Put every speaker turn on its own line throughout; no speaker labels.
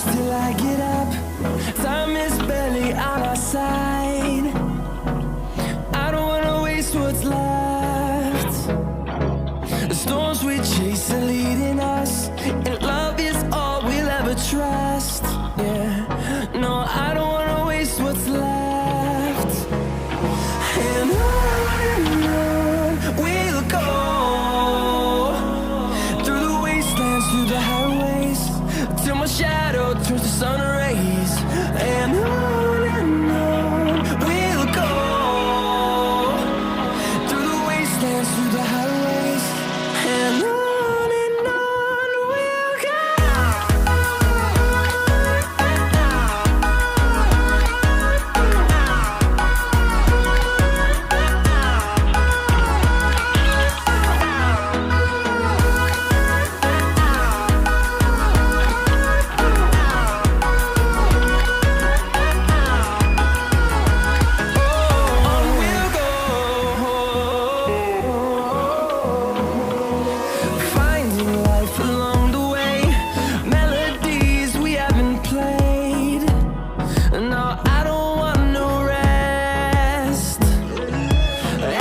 hours till I get up. Time is barely on our side. I don't wanna waste what's left. The storms we chase are leading us, and love is all we'll ever trust. Yeah, no, I don't wanna waste what's left. And on we'll go, through the wastelands, through the highways, till my shadow turns to sun rays. And on we'll go, through the wastelands, through the highways, and on we'll go. Finding life along the way, melodies we haven't played. No, I don't want no rest.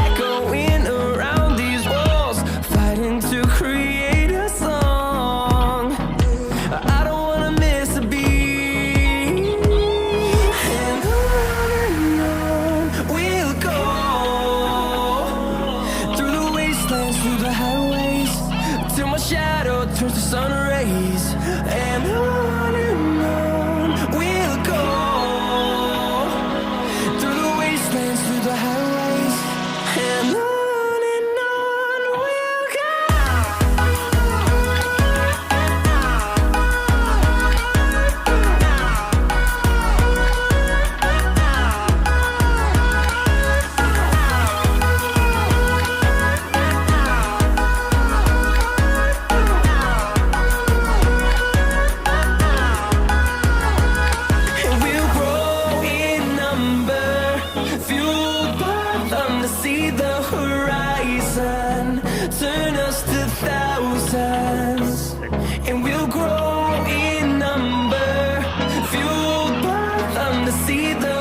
Echoing around these walls, fighting to create a song. I don't wanna miss a beat. And on we'll go, through the wastelands, through the highways, till my shadow turns to sun rays. And on we'll go, through the wastelands, through the highways, and on we'll go. And we'll grow in number, fueled by them to see the horizon, turn us to thousands. And we'll grow in number, fueled by them to see the